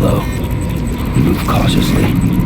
flow. Move cautiously.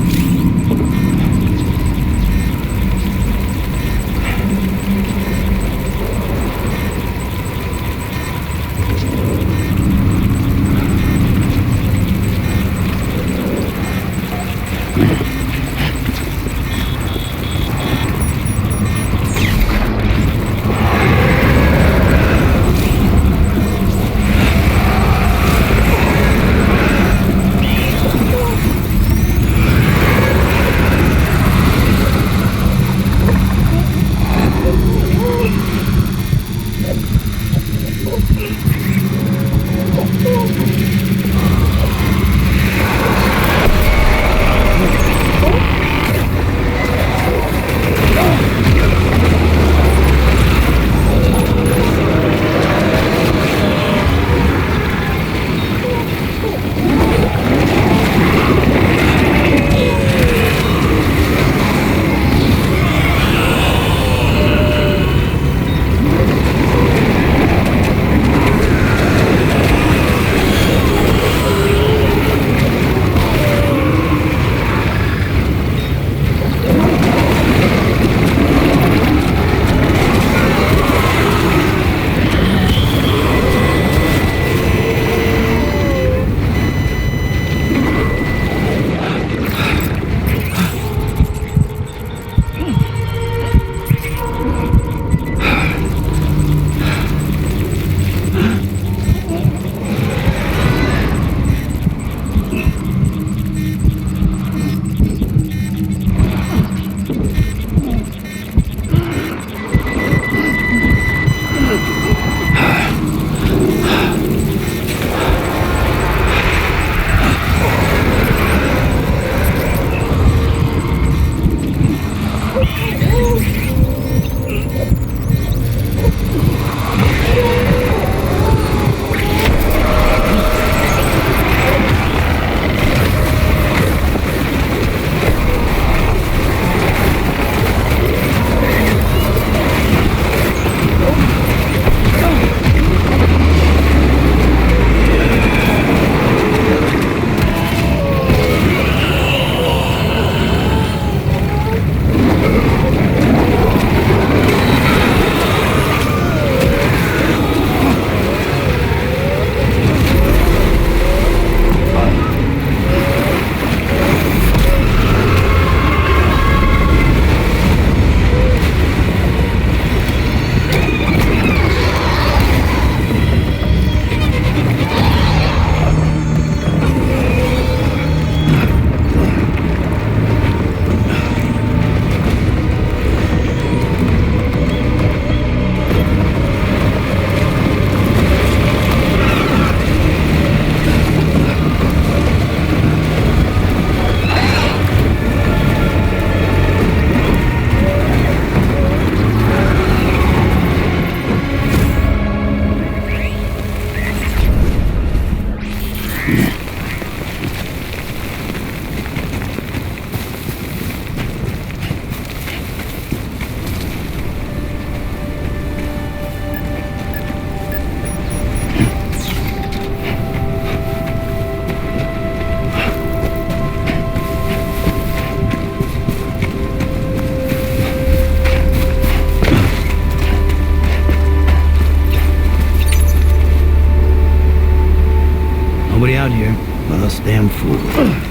Out here. Well, us damn fools.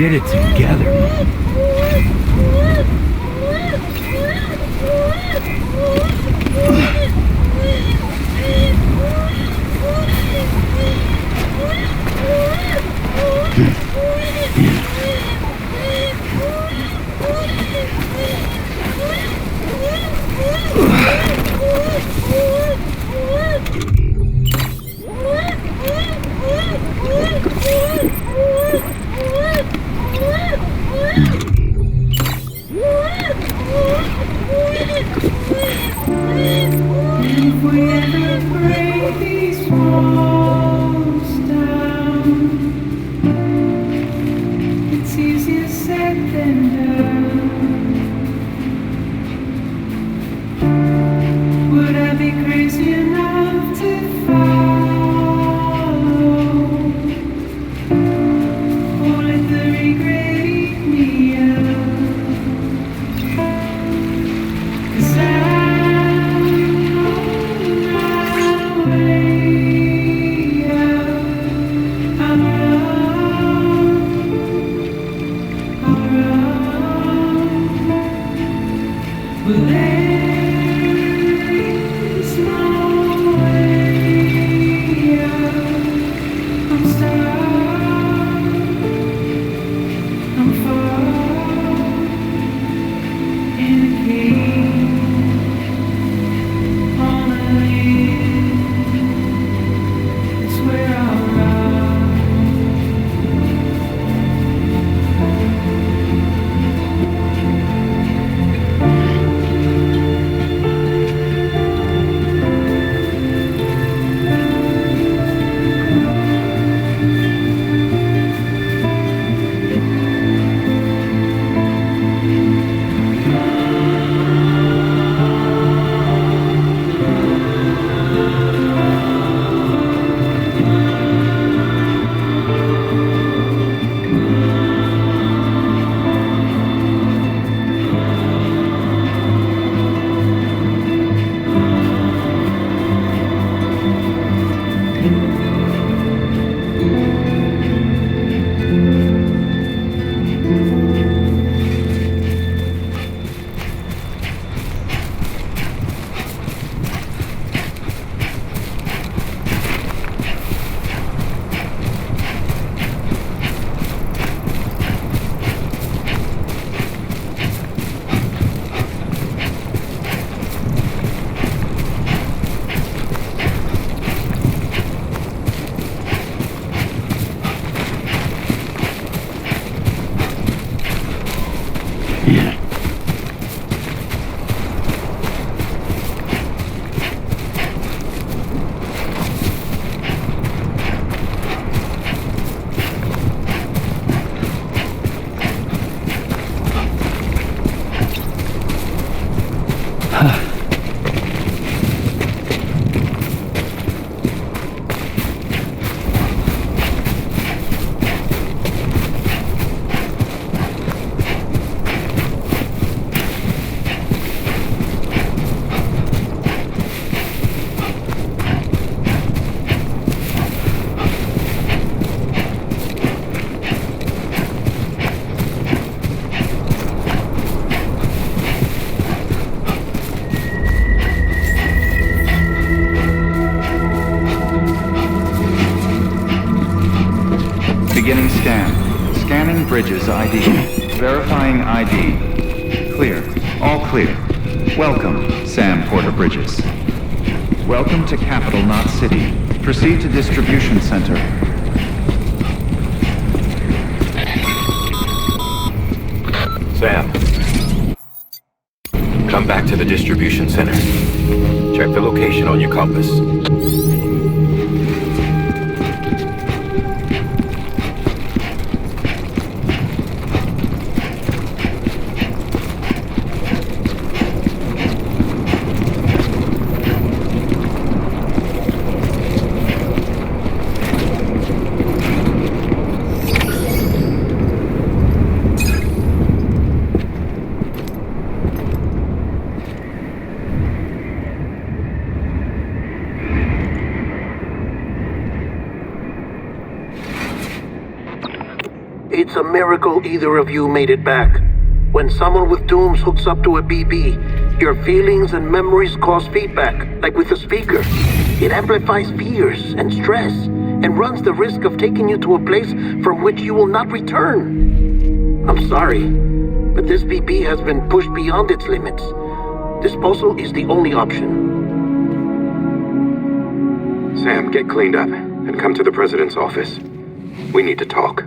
Get it together. Beginning scan. Scanning bridges ID. Verifying ID. Clear. All clear. Welcome, Sam Porter Bridges. Welcome to Capital Knot City. Proceed to Distribution Center. Sam. Come back to the distribution center. Check the location on your compass. It's a miracle either of you made it back. When someone with dooms hooks up to a BB, your feelings and memories cause feedback, like with a speaker. It amplifies fears and stress, and runs the risk of taking you to a place from which you will not return. I'm sorry, but this BB has been pushed beyond its limits. Disposal is the only option. Sam, get cleaned up and come to the president's office. We need to talk.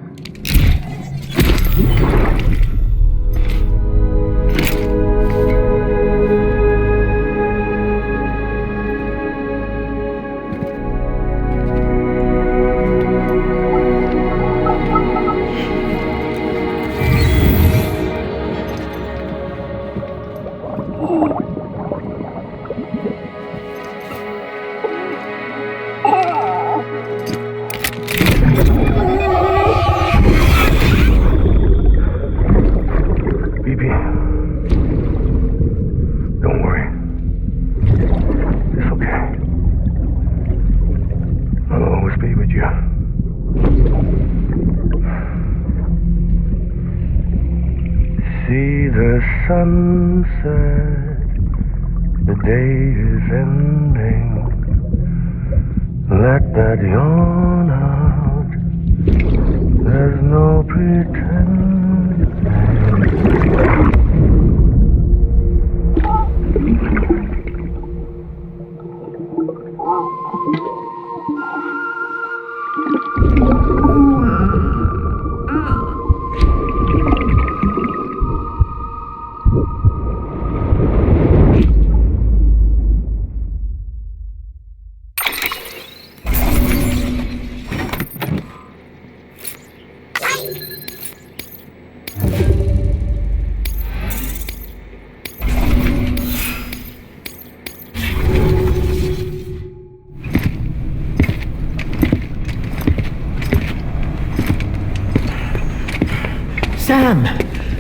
Sunset, the day is ending. Let that yawn out. There's no pretending. Sam,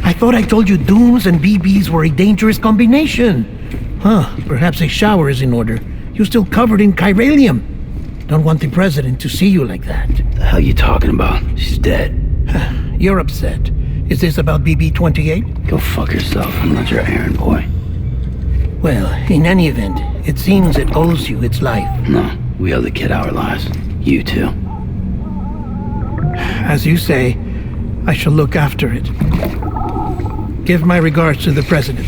I thought I told you dooms and BBs were a dangerous combination. Perhaps a shower is in order. You're still covered in chiralium. Don't want the president to see you like that. The hell you talking about? She's dead. You're upset. Is this about BB-28? Go fuck yourself. I'm not your errand boy. Well, in any event, it seems it owes you its life. No, we owe the kid our lives. You too. As you say, I shall look after it. Give my regards to the president.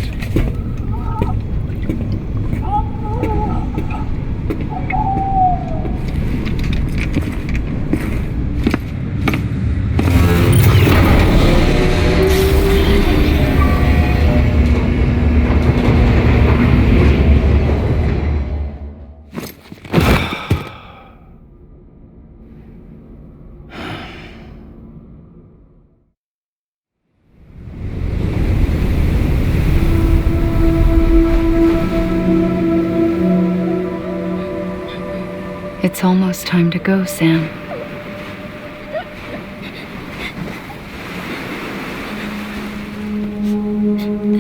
It's almost time to go, Sam.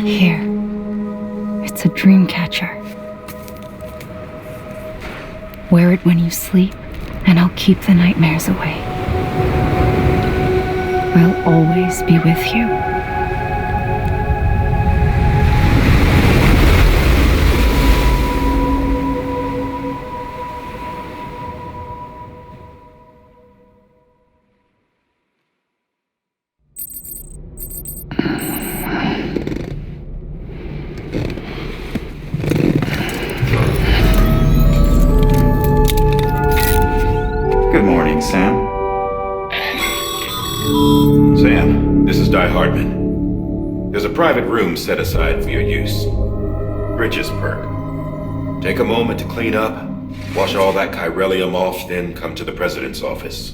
Here. It's a dream catcher. Wear it when you sleep, and I'll keep the nightmares away. I'll always be with you. Good morning, Sam. Sam, this is Die-Hardman. There's a private room set aside for your use. Bridges perk. Take a moment to clean up, wash all that chiralium off, then come to the president's office.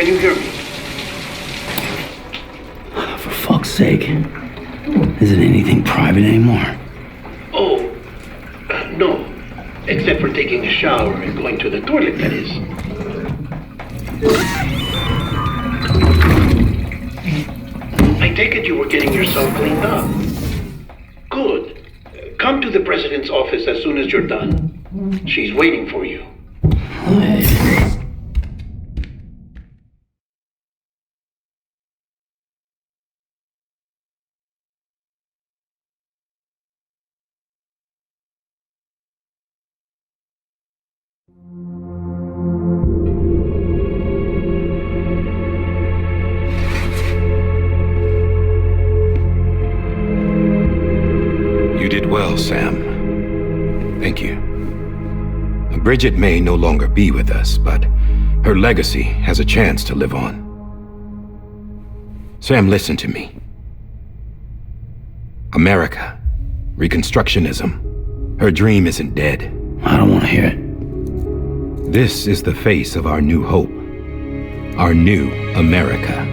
Can you hear me? For fuck's sake. Isn't anything private anymore? Oh, no. Except for taking a shower and going to the toilet, that is. I take it you were getting yourself cleaned up. Good. Come to the president's office as soon as you're done. She's waiting for you. You did well, Sam. Thank you. Bridget may no longer be with us, but her legacy has a chance to live on. Sam, listen to me. America, Reconstructionism, her dream isn't dead. I don't want to hear it. This is the face of our new hope, our new America.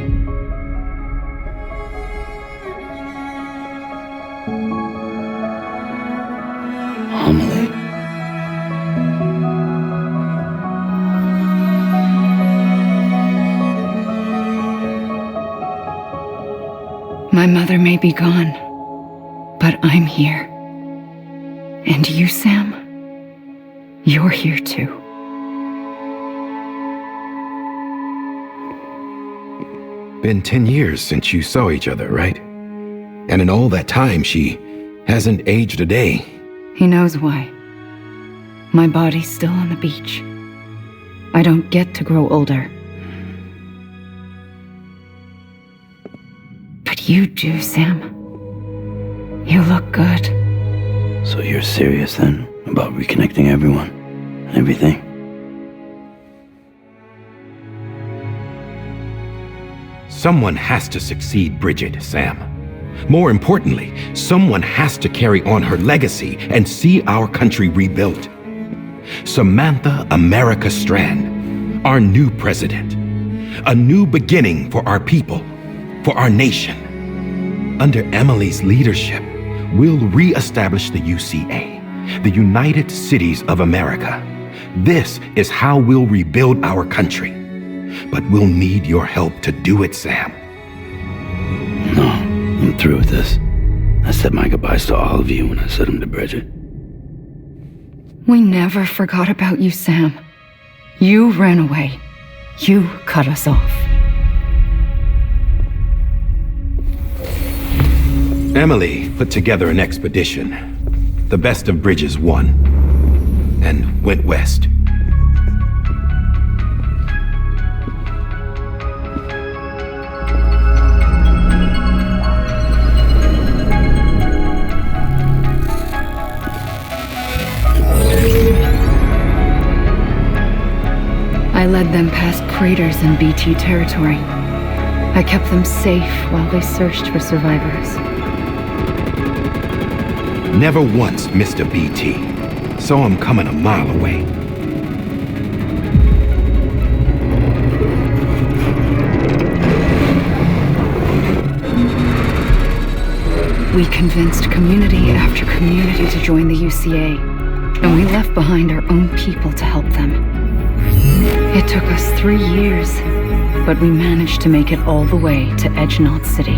Homily. My mother may be gone, but I'm here. And you, Sam, you're here too. Been 10 years since you saw each other, right? And in all that time, she hasn't aged a day. He knows why. My body's still on the beach. I don't get to grow older. But you do, Sam. You look good. So you're serious then about reconnecting everyone and everything? Someone has to succeed Bridget, Sam. More importantly, someone has to carry on her legacy and see our country rebuilt. Samantha America Strand, our new president. A new beginning for our people, for our nation. Under Emily's leadership, we'll re-establish the UCA, the United Cities of America. This is how we'll rebuild our country. But we'll need your help to do it, Sam. No, I'm through with this. I said my goodbyes to all of you when I said them to Bridget. We never forgot about you, Sam. You ran away. You cut us off. Emily put together an expedition. The best of Bridges won. And went west. I led them past craters in BT territory. I kept them safe while they searched for survivors. Never once missed a BT. Saw him coming a mile away. We convinced community after community to join the UCA, and we left behind our own people to help them. It took us 3 years, but we managed to make it all the way to Edgenot City.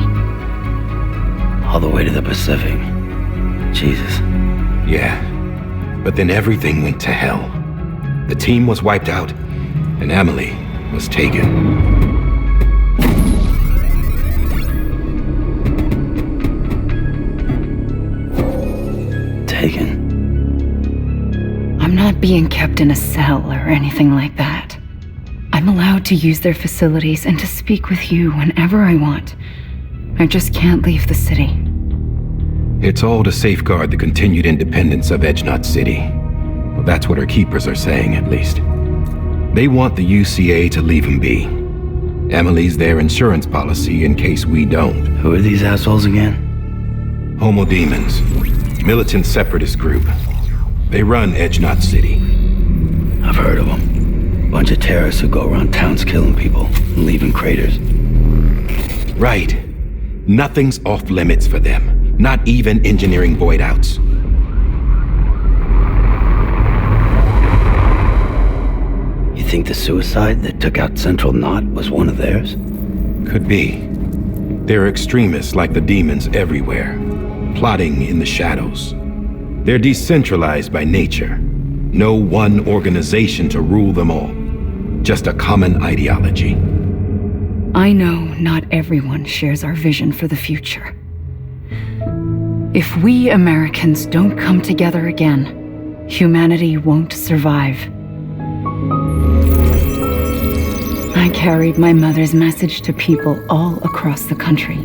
All the way to the Pacific. Jesus. Yeah, but then everything went to hell. The team was wiped out, and Emily was taken. Taken? I'm not being kept in a cell or anything like that. I'm allowed to use their facilities and to speak with you whenever I want. I just can't leave the city. It's all to safeguard the continued independence of Edgenot City. Well, that's what our keepers are saying, at least. They want the UCA to leave him be. Emily's their insurance policy in case we don't. Who are these assholes again? Homo Demons. Militant separatist group. They run Edgenot City. I've heard of them. Bunch of terrorists who go around towns killing people and leaving craters. Right. Nothing's off limits for them. Not even engineering voidouts. You think the suicide that took out Central Knot was one of theirs? Could be. There are extremists like the demons everywhere, plotting in the shadows. They're decentralized by nature. No one organization to rule them all. Just a common ideology. I know not everyone shares our vision for the future. If we Americans don't come together again, humanity won't survive. I carried my mother's message to people all across the country.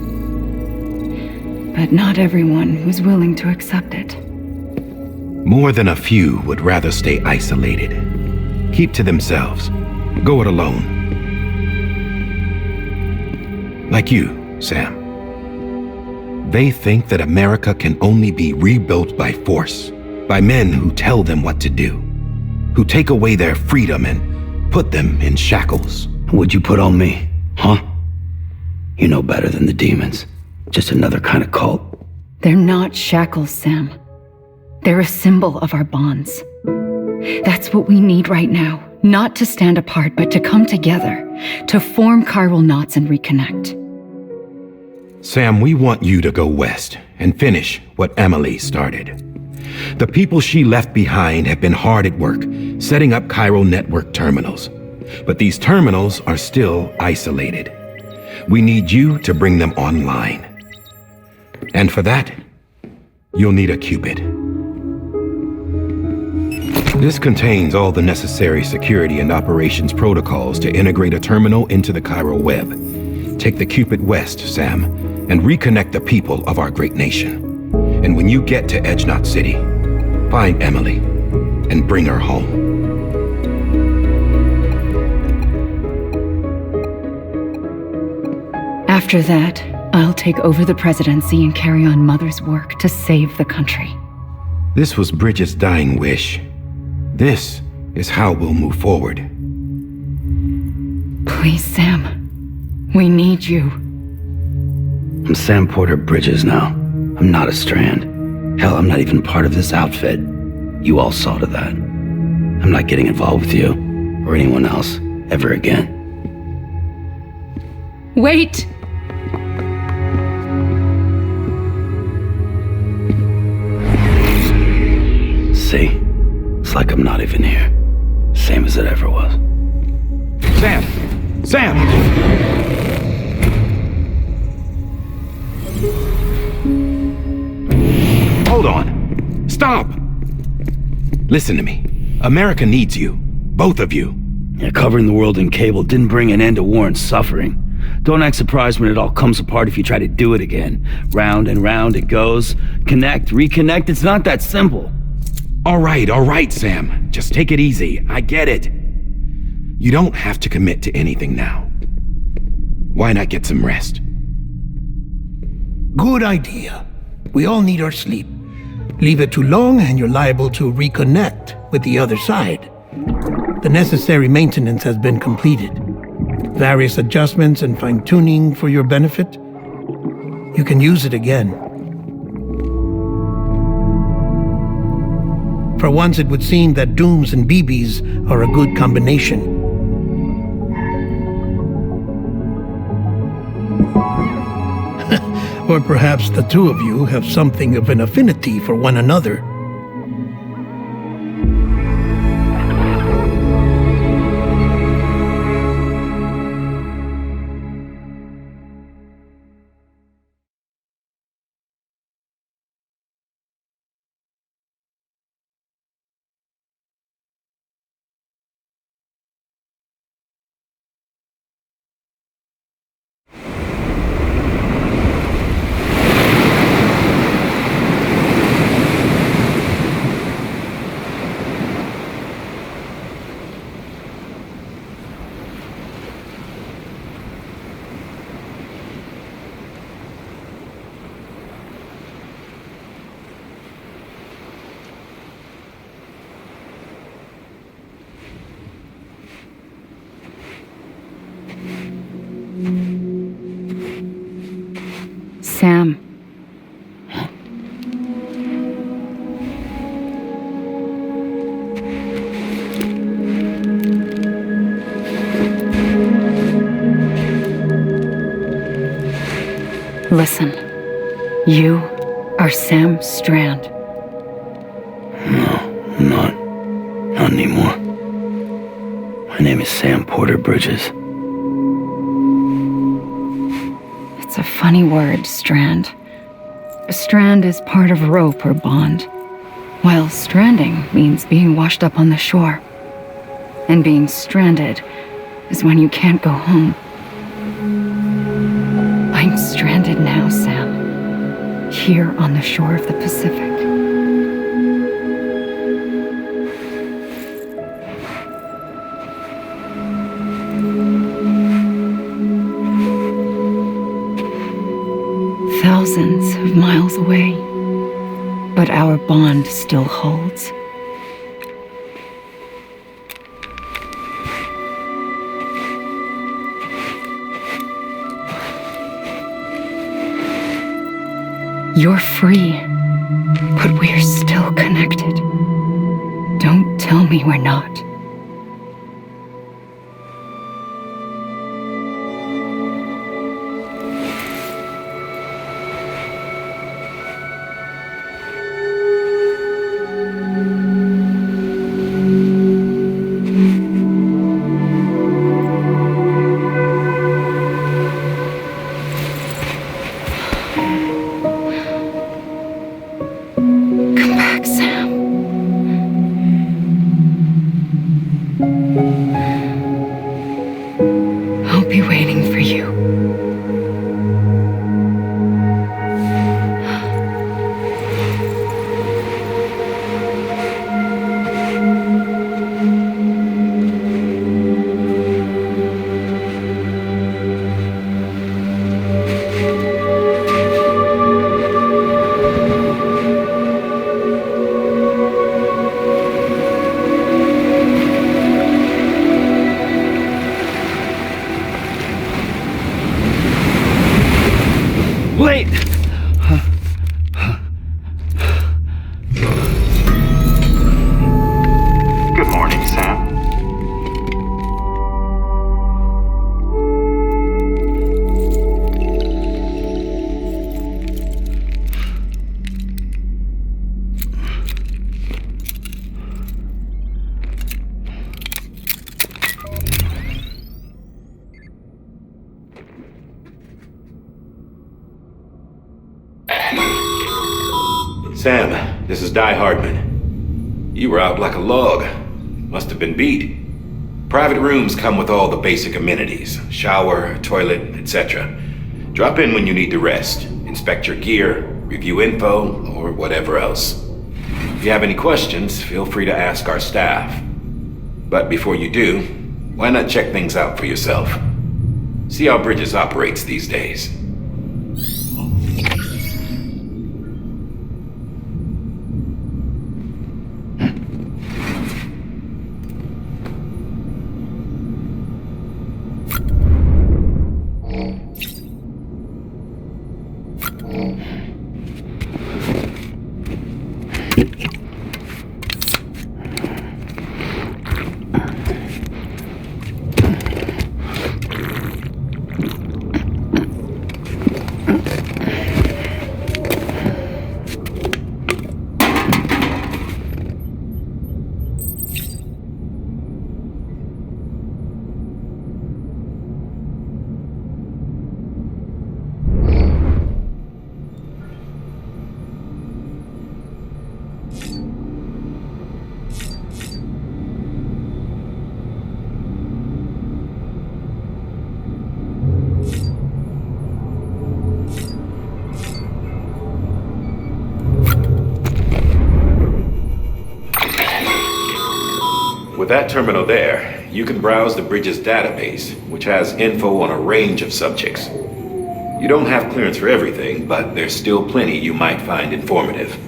But not everyone was willing to accept it. More than a few would rather stay isolated. Keep to themselves. Go it alone. Like you, Sam. They think that America can only be rebuilt by force, by men who tell them what to do, who take away their freedom and put them in shackles. What'd you put on me, huh? You know better than the demons. Just another kind of cult. They're not shackles, Sam. They're a symbol of our bonds. That's what we need right now. Not to stand apart, but to come together, to form chiral knots and reconnect. Sam, we want you to go west and finish what Emily started. The people she left behind have been hard at work, setting up chiral network terminals. But these terminals are still isolated. We need you to bring them online. And for that, you'll need a Cupid. This contains all the necessary security and operations protocols to integrate a terminal into the chiral web. Take the Cupid west, Sam, and reconnect the people of our great nation. And when you get to Edge Knot City, find Emily and bring her home. After that, I'll take over the presidency and carry on Mother's work to save the country. This was Bridget's dying wish. This is how we'll move forward. Please, Sam. We need you. I'm Sam Porter Bridges now. I'm not a Strand. Hell, I'm not even part of this outfit. You all saw to that. I'm not getting involved with you, or anyone else, ever again. Wait! See? It's like I'm not even here. Same as it ever was. Sam! Sam! Hold on. Stop! Listen to me. America needs you. Both of you. Yeah, covering the world in cable didn't bring an end to war and suffering. Don't act surprised when it all comes apart if you try to do it again. Round and round it goes. Connect, reconnect, it's not that simple. All right, Sam. Just take it easy. I get it. You don't have to commit to anything now. Why not get some rest? Good idea. We all need our sleep. Leave it too long and you're liable to reconnect with the other side. The necessary maintenance has been completed. Various adjustments and fine-tuning for your benefit. You can use it again. For once, it would seem that dooms and BBs are a good combination. Or perhaps the two of you have something of an affinity for one another. Listen. You are Sam Strand. No, I'm not. Not anymore. My name is Sam Porter Bridges. It's a funny word, strand. A strand is part of rope or bond, while stranding means being washed up on the shore. And being stranded is when you can't go home. I'm stranded now, Sam. Here on the shore of the Pacific. Thousands of miles away, but our bond still holds. You're free, but we're still connected. Don't tell me we're not. Wait! Good morning, Sam. Sam, this is Die-Hardman. You were out like a log. Must have been beat. Private rooms come with all the basic amenities. Shower, toilet, etc. Drop in when you need to rest. Inspect your gear, review info, or whatever else. If you have any questions, feel free to ask our staff. But before you do, why not check things out for yourself? See how Bridges operates these days. With that terminal there, you can browse the Bridges database, which has info on a range of subjects. You don't have clearance for everything, but there's still plenty you might find informative.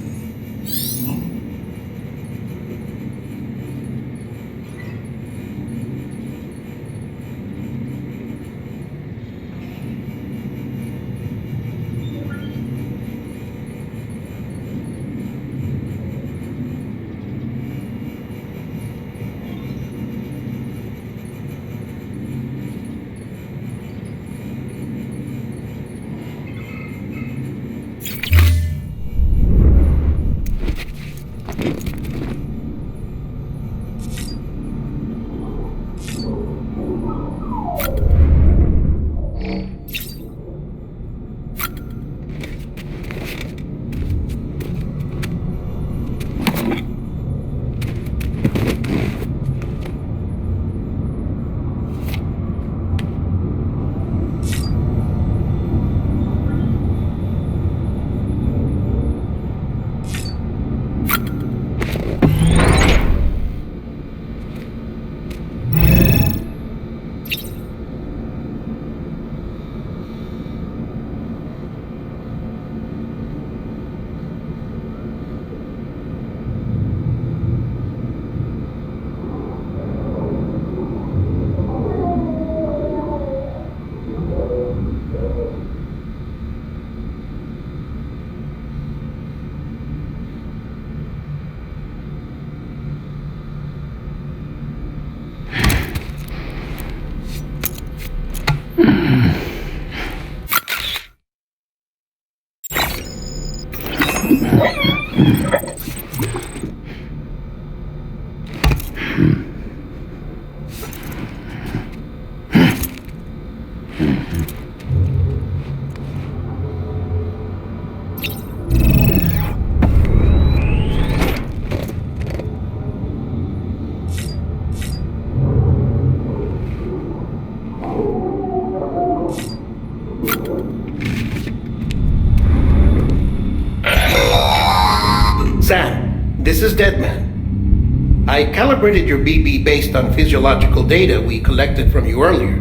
Sam, this is Deadman. I calibrated your BB based on physiological data we collected from you earlier.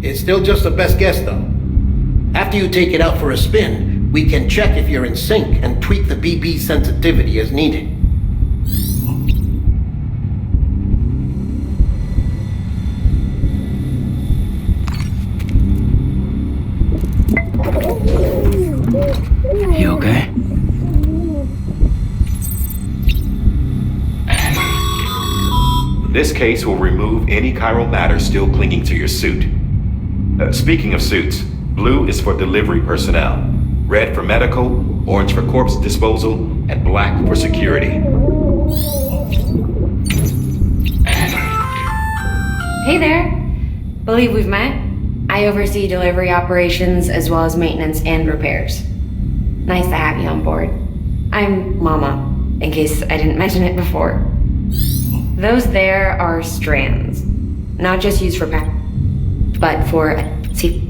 It's still just a best guess, though. After you take it out for a spin, we can check if you're in sync and tweak the BB sensitivity as needed. You okay? This case will remove any chiral matter still clinging to your suit. Speaking of suits, blue is for delivery personnel, red for medical, orange for corpse disposal, and black for security. Hey there! Believe we've met? I oversee delivery operations as well as maintenance and repairs. Nice to have you on board. I'm Mama, in case I didn't mention it before. Those there are strands. Not just used for pack, but for... see...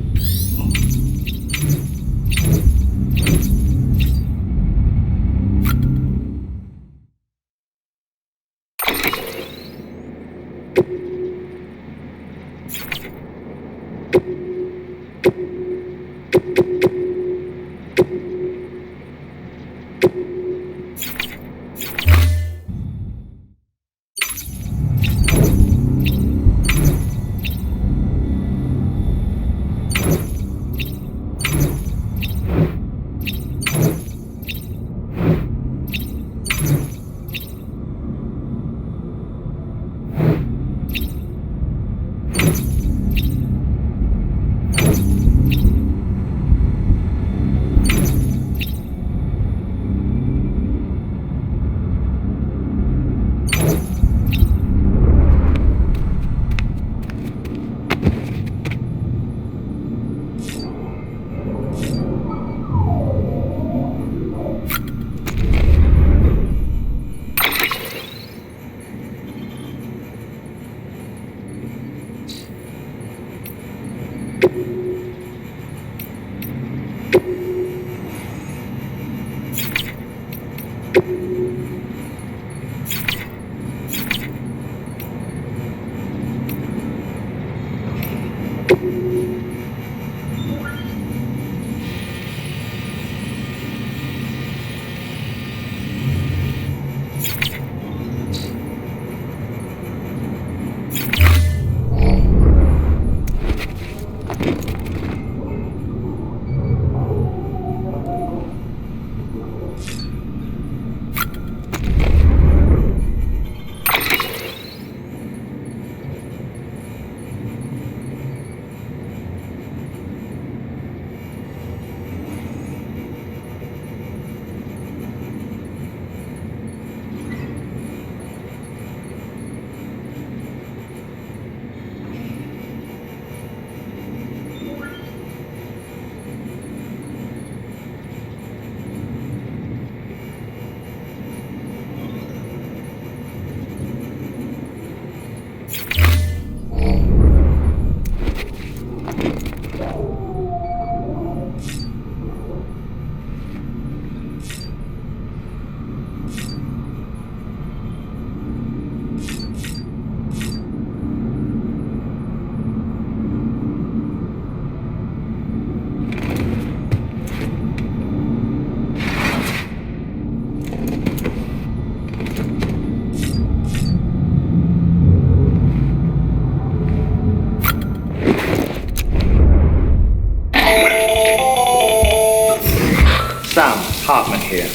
Hartman here,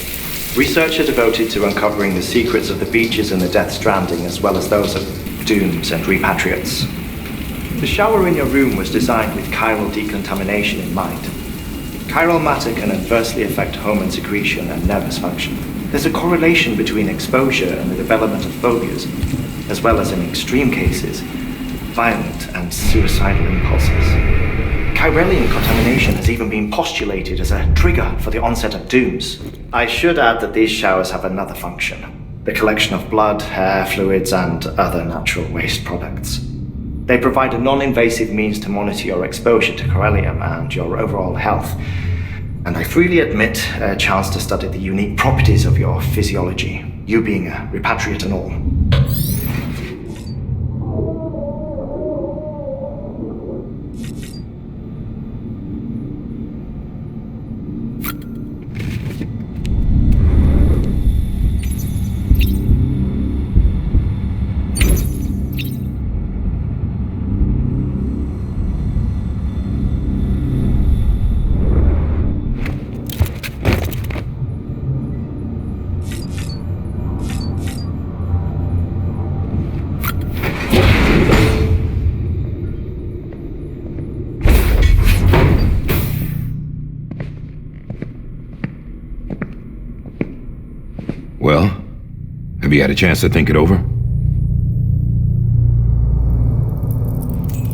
researcher devoted to uncovering the secrets of the beaches and the Death Stranding, as well as those of dooms and repatriates. The shower in your room was designed with chiral decontamination in mind. Chiral matter can adversely affect hormone secretion and nervous function. There's a correlation between exposure and the development of phobias, as well as in extreme cases, violent and suicidal impulses. Chiralium contamination has even been postulated as a trigger for the onset of dooms. I should add that these showers have another function: the collection of blood, hair, fluids, and other natural waste products. They provide a non-invasive means to monitor your exposure to chiralium and your overall health, and I freely admit a chance to study the unique properties of your physiology, you being a repatriate and all. Well, have you had a chance to think it over?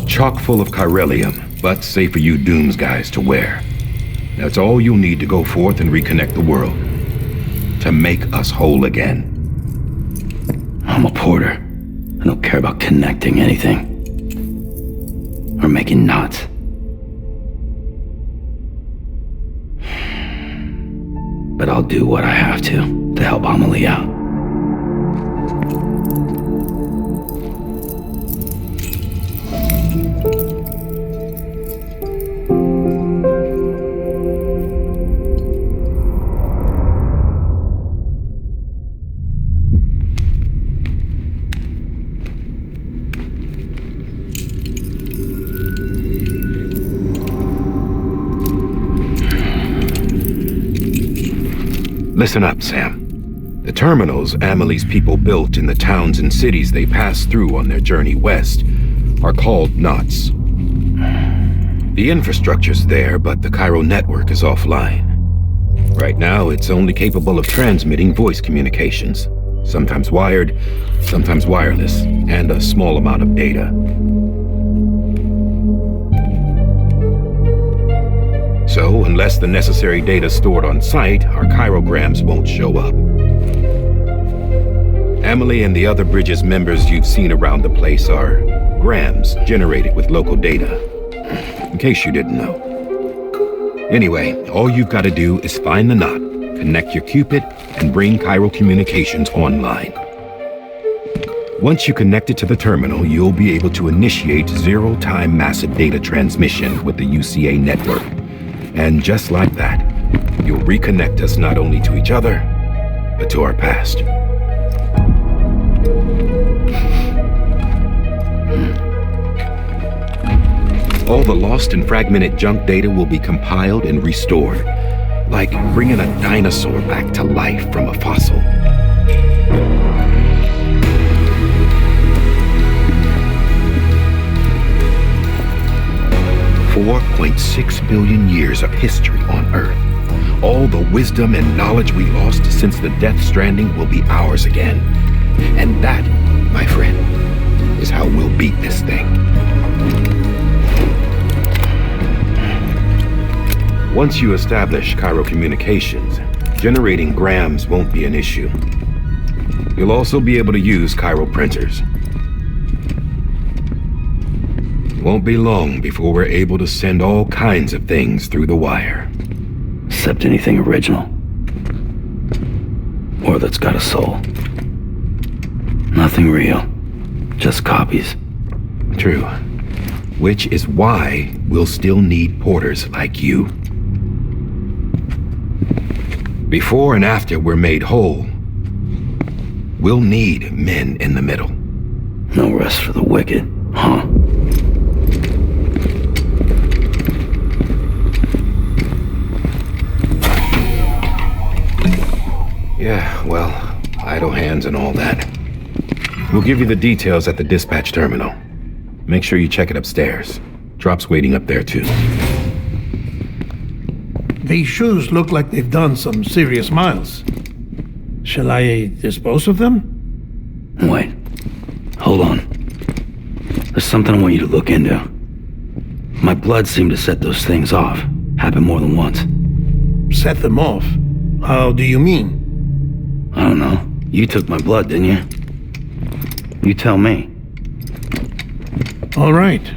Chock full of chiralium, but safe for you Dooms guys to wear. That's all you'll need to go forth and reconnect the world. To make us whole again. I'm a porter. I don't care about connecting anything. Or making knots. But I'll do what I have to help Amelie out. Listen up, Sam. The terminals Amelie's people built in the towns and cities they passed through on their journey west are called knots. The infrastructure's there, but the chiral network is offline. Right now, it's only capable of transmitting voice communications, sometimes wired, sometimes wireless, and a small amount of data. So, unless the necessary data stored on site, our chirograms won't show up. Amelie and the other Bridges members you've seen around the place are grams generated with local data. In case you didn't know. Anyway, all you've got to do is find the knot, connect your Cupid, and bring chiral communications online. Once you connect it to the terminal, you'll be able to initiate zero-time massive data transmission with the UCA network. And just like that, you'll reconnect us not only to each other, but to our past. All the lost and fragmented junk data will be compiled and restored, like bringing a dinosaur back to life from a fossil. $4.6 billion years of history on Earth. All the wisdom and knowledge we lost since the Death Stranding will be ours again. And that, my friend, is how we'll beat this thing. Once you establish chiral communications, generating grams won't be an issue. You'll also be able to use chiral printers. Won't be long before we're able to send all kinds of things through the wire. Except anything original. Or that's got a soul. Nothing real. Just copies. True. Which is why we'll still need porters like you. Before and after we're made whole, we'll need men in the middle. No rest for the wicked, huh? Yeah, well, idle hands and all that. We'll give you the details at the dispatch terminal. Make sure you check it upstairs. Drop's waiting up there, too. These shoes look like they've done some serious miles. Shall I dispose of them? Wait. Hold on. There's something I want you to look into. My blood seemed to set those things off. Happened more than once. Set them off? How do you mean? I don't know. You took my blood, didn't you? You tell me. All right.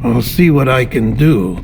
I'll see what I can do.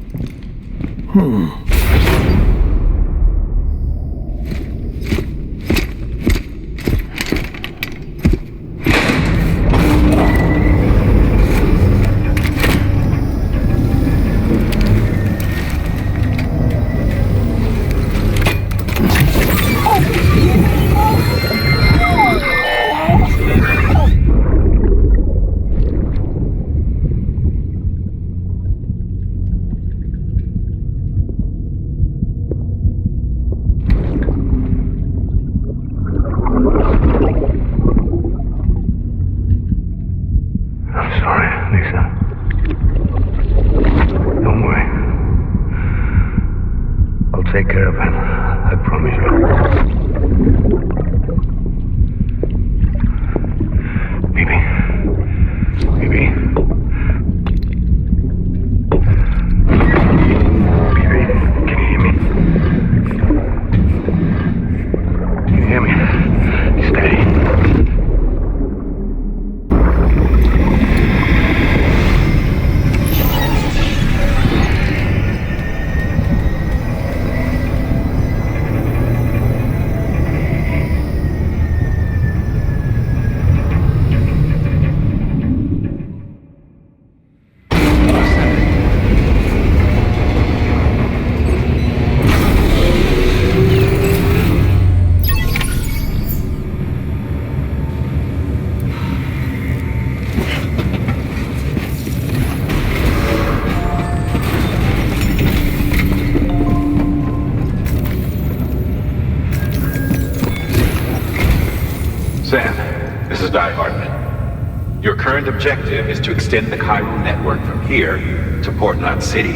Sam, this is Die-Hardman. Your current objective is to extend the chiral network from here to Port Knot City.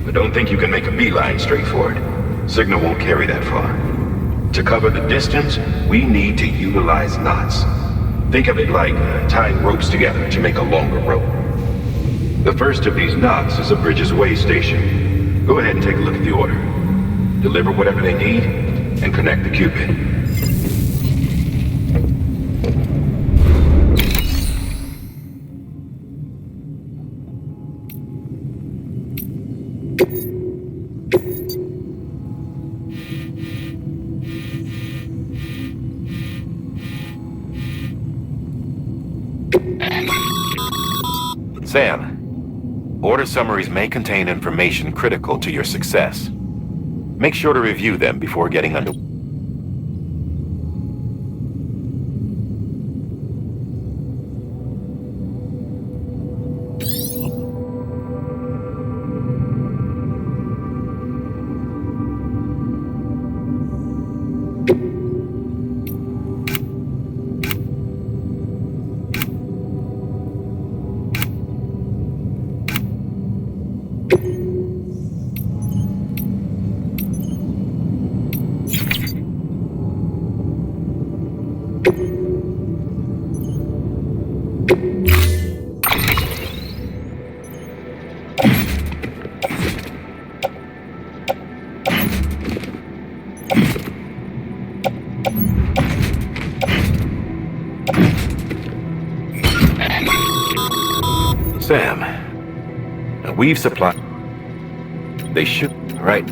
But don't think you can make a beeline straight for it. Signal won't carry that far. To cover the distance, we need to utilize knots. Think of it like tying ropes together to make a longer rope. The first of these knots is a Bridges way station. Go ahead and take a look at the order. Deliver whatever they need, and connect the Cupid. Sam, order summaries may contain information critical to your success. Make sure to review them before getting under... Sam, we've supplied... They should, right?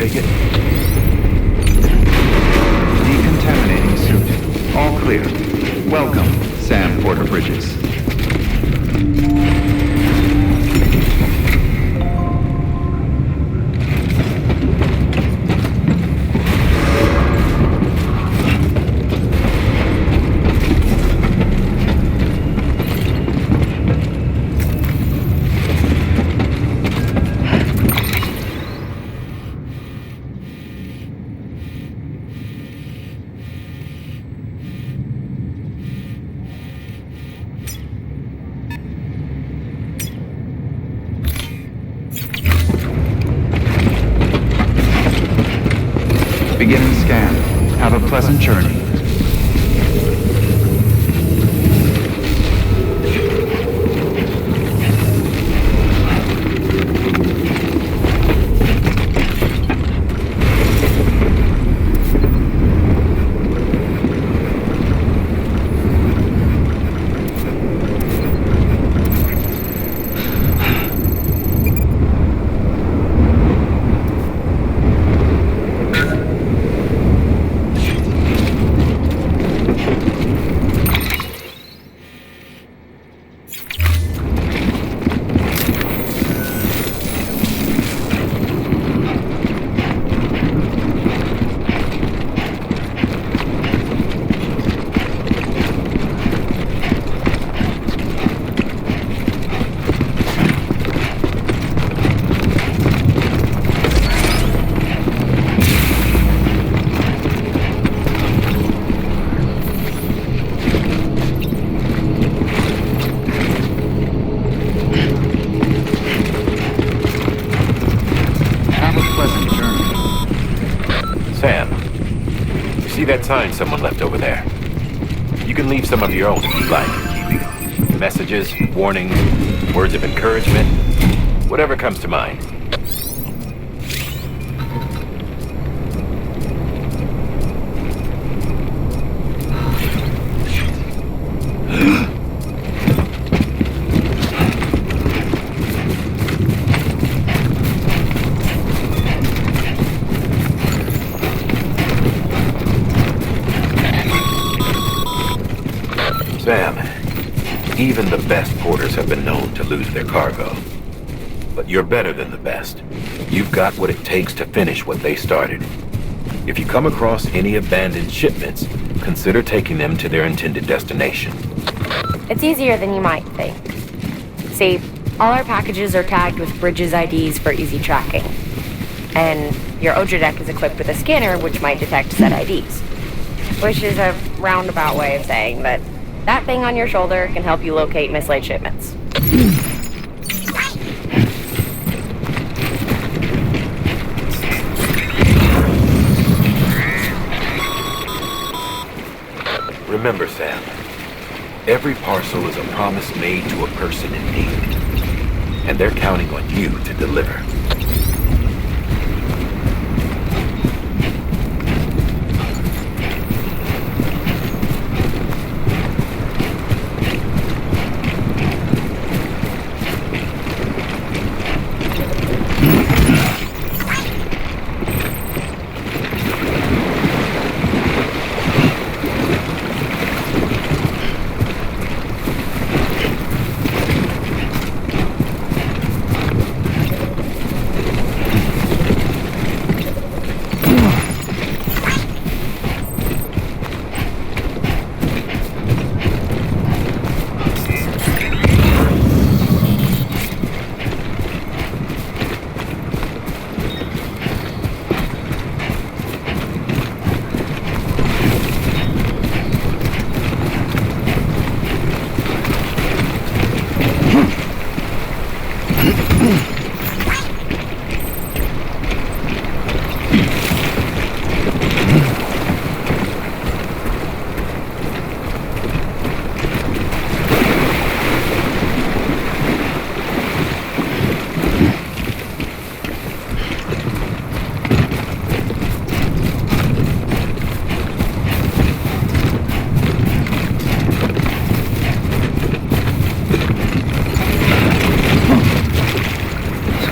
take it? Decontaminating suit. All clear. Welcome, Sam Porter Bridges. Beginning scan. Have a pleasant journey. That sign someone left over there. You can leave some of your own if you'd like. Messages, warnings, words of encouragement, whatever comes to mind. Sam, even the best porters have been known to lose their cargo. But you're better than the best. You've got what it takes to finish what they started. If you come across any abandoned shipments, consider taking them to their intended destination. It's easier than you might think. See, all our packages are tagged with Bridges IDs for easy tracking. And your Odra deck is equipped with a scanner which might detect said IDs. Which is a roundabout way of saying that that thing on your shoulder can help you locate mislaid shipments. Remember, Sam, every parcel is a promise made to a person in need. And they're counting on you to deliver.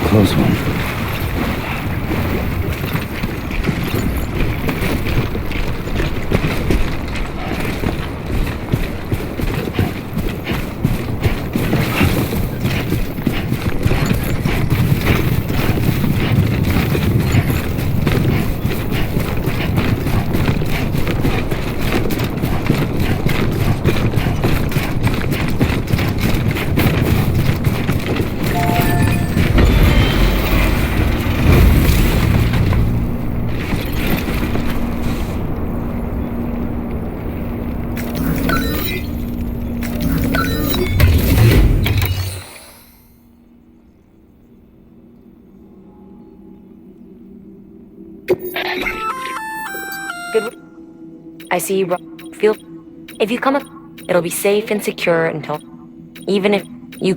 Close one. I see you feel... If you come up, it'll be safe and secure until... Even if you...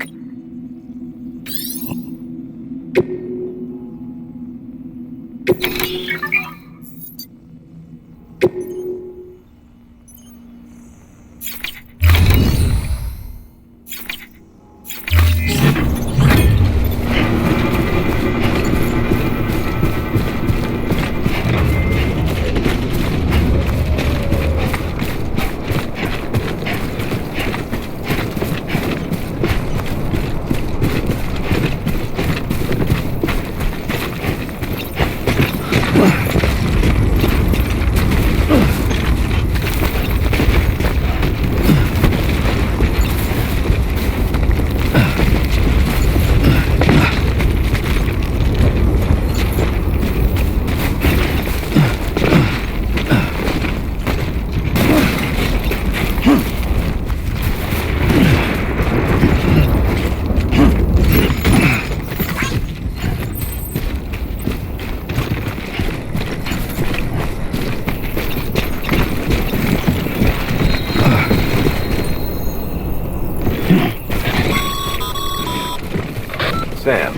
Sam,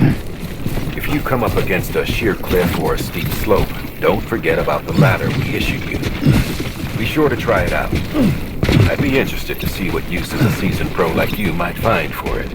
if you come up against a sheer cliff or a steep slope, don't forget about the ladder we issued you. Be sure to try it out. I'd be interested to see what uses a seasoned pro like you might find for it.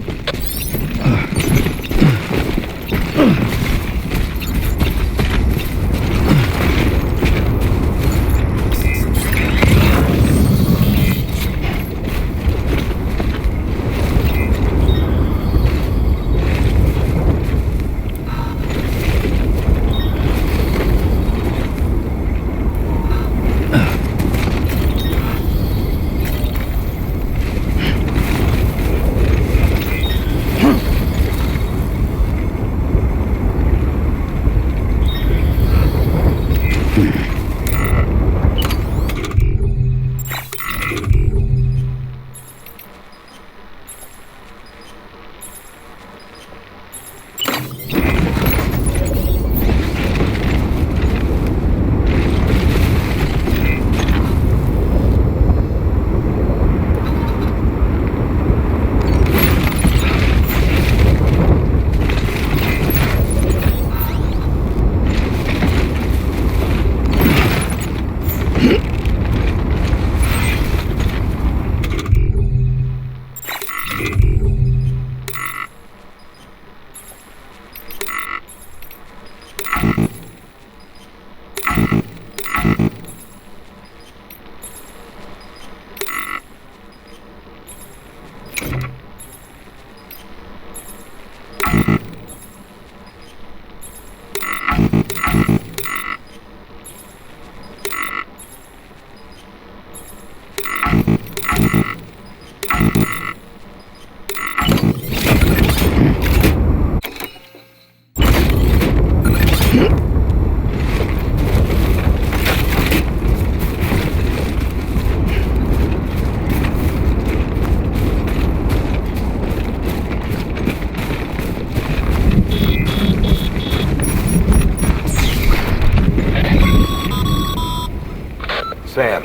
Sam,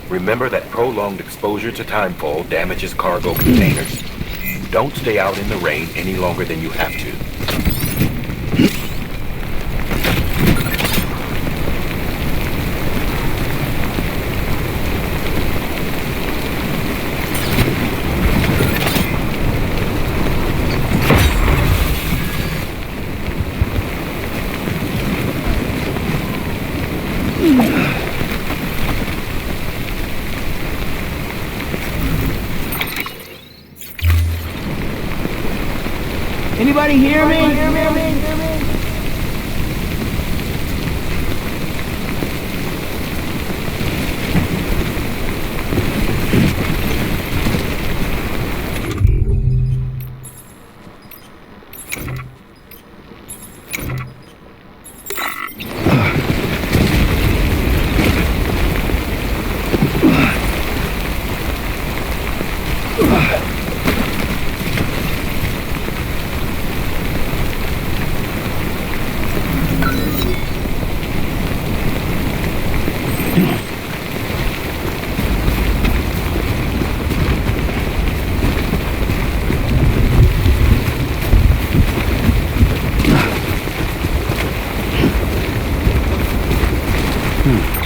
remember that prolonged exposure to Timefall damages cargo containers. Don't stay out in the rain any longer than you have to. Anybody hear me? Hmm.